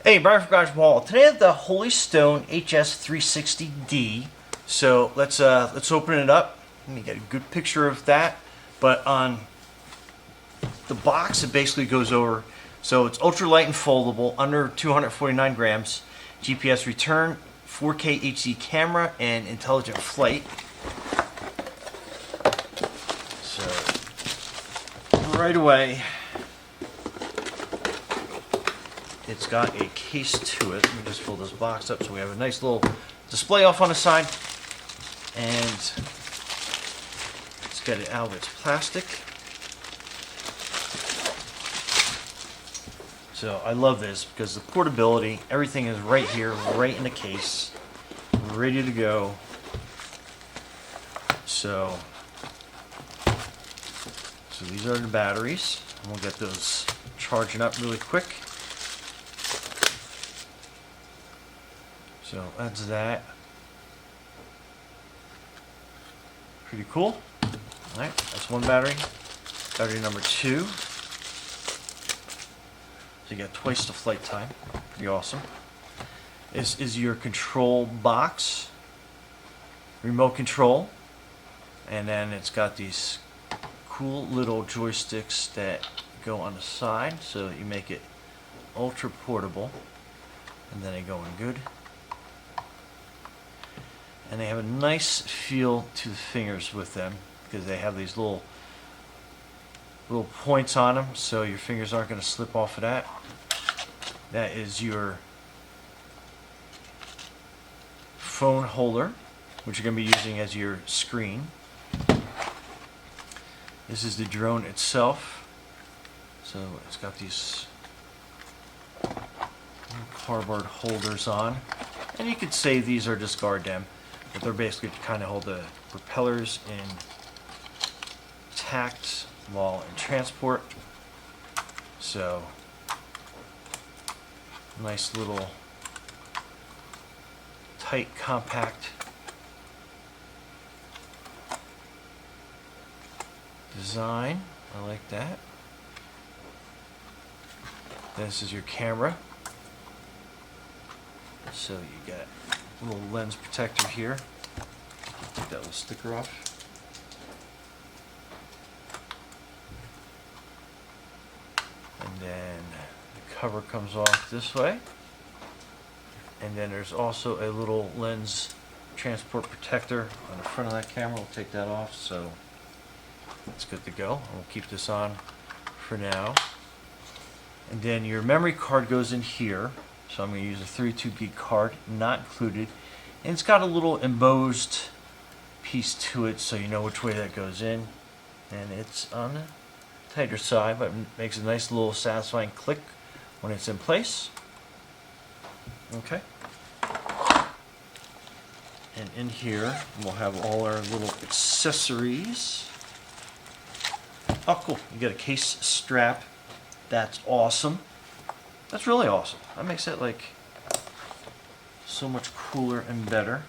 Hey, Brian from Quadcopter. Today I have the Holy Stone HS360D. So let's open it up. Let me get a good picture of that. But on the box, it basically goes over. So it's ultralight and foldable, under 249 grams. GPS return, 4K HD camera, and intelligent flight. So right away, it's got a case to it. Let me just pull this box up so we have a nice little display off on the side. And let's get it out of its plastic. So I love this because the portability, everything is right here, right in the case, ready to go. So these are the batteries. And we'll get those charging up really quick. So that's that. Pretty cool. Alright, that's one battery. Battery number 2. So you got twice the flight time. Pretty awesome. This is your control box. Remote control. And then it's got these cool little joysticks that go on the side so that you make it ultra portable. And then they go in good. And they have a nice feel to the fingers with them because they have these little points on them, so your fingers aren't going to slip off of that. That is your phone holder, which you're going to be using as your screen. This is the drone itself. So it's got these cardboard holders on, and you could say these are discard them. But they're basically to kind of hold the propellers intact while in transport. So, nice little tight, compact design. I like that. This is your camera. So you got a little lens protector here. Take that little sticker off. And then the cover comes off this way. And then there's also a little lens transport protector on the front of that camera. We'll take that off, so it's good to go. And we'll keep this on for now. And then your memory card goes in here. So I'm going to use a 32 gig card, not included. And it's got a little embossed piece to it so you know which way that goes in. And it's on the tighter side, but it makes a nice little satisfying click when it's in place. Okay. And in here we'll have all our little accessories. Oh cool, you get a case strap. That's awesome. That's really awesome. That makes it like so much cooler and better.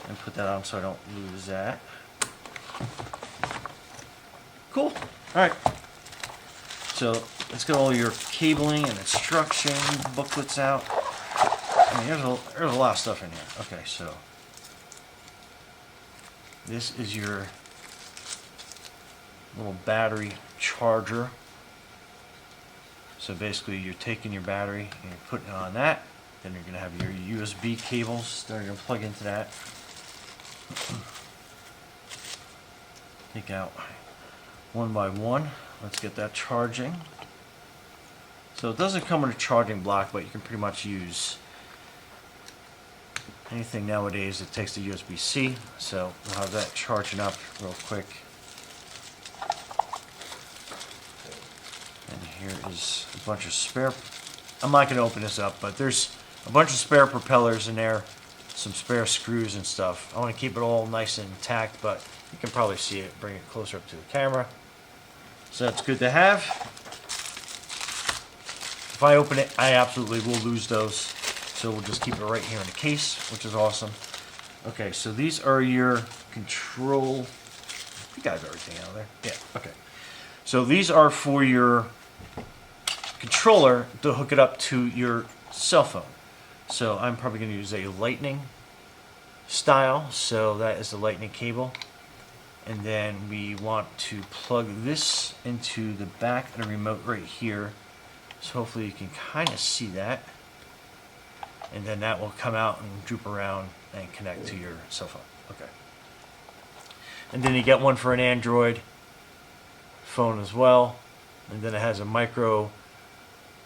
And put that on so I don't lose that. Cool. Alright. So let's get all your cabling and instruction booklets out. I mean, there's a lot of stuff in here. Okay, so this is your little battery charger. So basically you're taking your battery and you're putting it on that. Then you're going to have your USB cables that are going to plug into that. Take out one by one. Let's get that charging. So it doesn't come with a charging block, but you can pretty much use anything nowadays that takes the USB-C. So we'll have that charging up real quick. And here is a bunch of spare. I'm not going to open this up, but there's a bunch of spare propellers in there, some spare screws and stuff. I want to keep it all nice and intact, but you can probably see it. Bring it closer up to the camera. So that's good to have. If I open it, I absolutely will lose those. So we'll just keep it right here in the case, which is awesome. Okay, so these are your control. You got everything out there. Yeah, okay. So these are for your controller to hook it up to your cell phone. So I'm probably going to use a lightning style. So that is the lightning cable. And then we want to plug this into the back of the remote right here. So hopefully you can kind of see that. And then that will come out and droop around and connect to your cell phone. Okay. And then you get one for an Android phone as well. And then it has a micro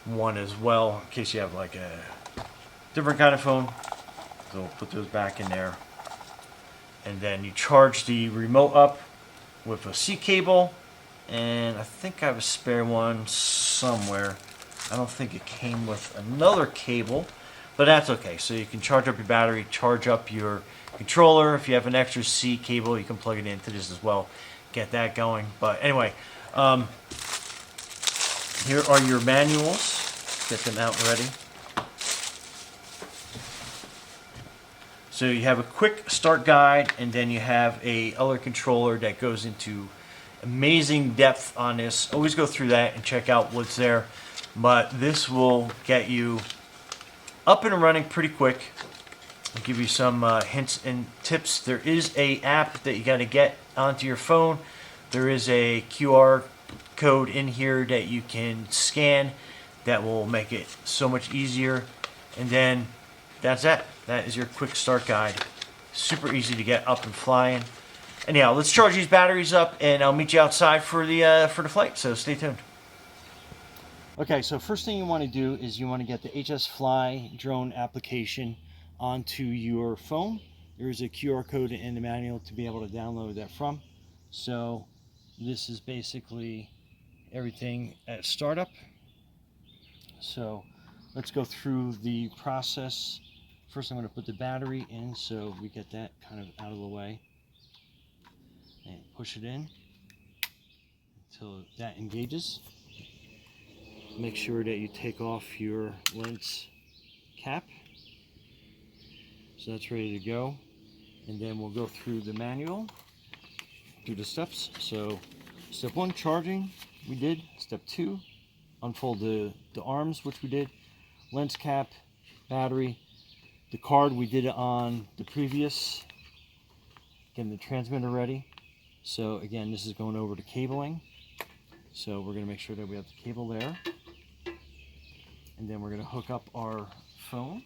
one as well in case you have like a different kind of phone. So we'll put those back in there. And then you charge the remote up with a C cable. And I think I have a spare one somewhere. I don't think it came with another cable, but that's okay. So you can charge up your battery, charge up your controller. If you have an extra C cable, you can plug it into this as well. Get that going. But anyway, here are your manuals. Get them out ready. So you have a quick start guide, and then you have a other controller that goes into amazing depth on this. Always go through that and check out what's there. But this will get you up and running pretty quick. I'll give you some hints and tips. There is a app that you got to get onto your phone. There is a QR code in here that you can scan that will make it so much easier. And then that's it. That is your quick start guide. Super easy to get up and flying. Anyhow, let's charge these batteries up, and I'll meet you outside for the flight. So stay tuned. Okay, so first thing you want to do is you want to get the HS Fly drone application onto your phone. There is a QR code in the manual to be able to download that from. So this is basically everything at startup. So let's go through the process. First, I'm going to put the battery in so we get that kind of out of the way. And push it in until that engages. Make sure that you take off your lens cap. So that's ready to go. And then we'll go through the manual, do the steps. So step 1, charging, we did. Step 2, unfold the arms, which we did. Lens cap, battery. The card, we did it on the previous. Getting the transmitter ready. So again, this is going over to cabling. So we're going to make sure that we have the cable there. And then we're going to hook up our phone.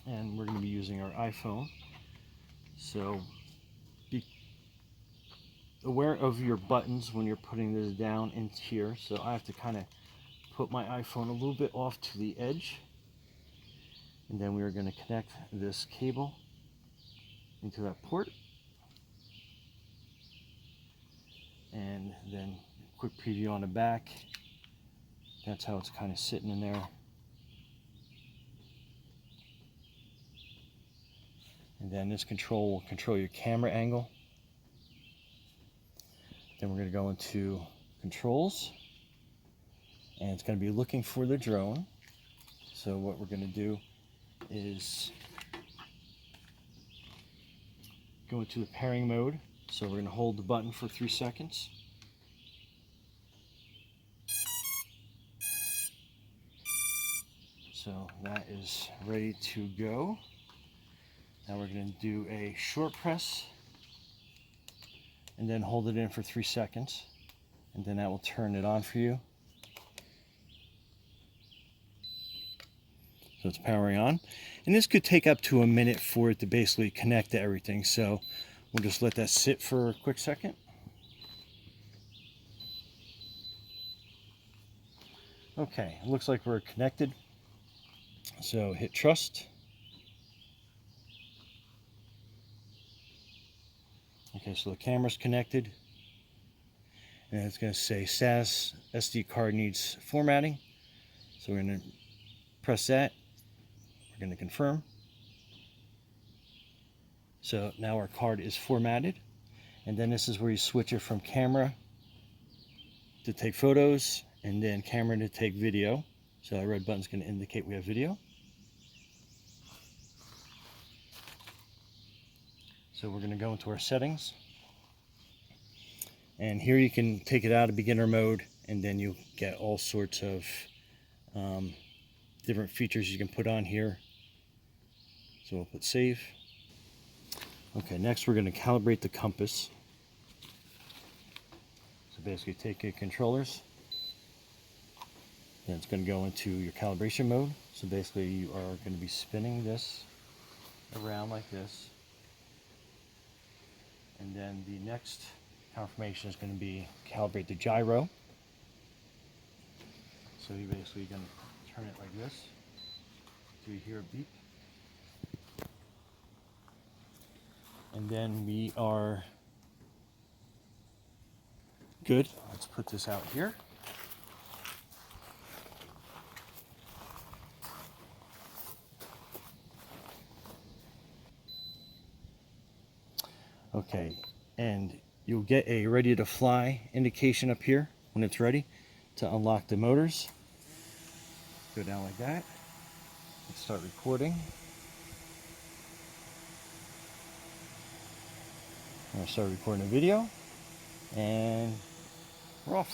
And we're going to be using our iPhone. So be aware of your buttons when you're putting this down in here. So I have to kind of put my iPhone a little bit off to the edge. And then we are going to connect this cable into that port. And then quick preview on the back. That's how it's kind of sitting in there. And then this control will control your camera angle. Then we're going to go into controls. And it's going to be looking for the drone. So what we're going to do is go into the pairing mode. So we're going to hold the button for 3 seconds. So that is ready to go. Now we're going to do a short press and then hold it in for 3 seconds, and then that will turn it on for you. So it's powering on, and this could take up to a minute for it to basically connect to everything. So we'll just let that sit for a quick second. Okay, looks like we're connected. So hit trust. Okay, so the camera's connected. And it's going to say status SD card needs formatting. So we're going to press that. We're going to confirm. So now our card is formatted. And then this is where you switch it from camera to take photos and then camera to take video. So that red button is going to indicate we have video. So we're going to go into our settings. And here you can take it out of beginner mode, and then you get all sorts of different features you can put on here. So we'll put save. Okay, next we're going to calibrate the compass. So basically take your controllers, then it's going to go into your calibration mode. So basically you are going to be spinning this around like this. And then the next confirmation is going to be calibrate the gyro. So you're basically going to turn it like this. So you hear a beep. And then we are good. Let's put this out here. Okay, and you'll get a ready to fly indication up here when it's ready to unlock the motors. Go down like that. Let's start recording. I'm going to start recording a video, and we're off.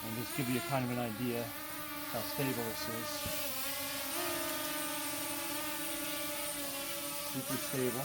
And just give you kind of an idea how stable this is. Super stable.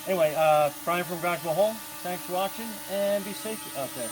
Anyway, Brian from Garage Home. Thanks for watching, and be safe out there.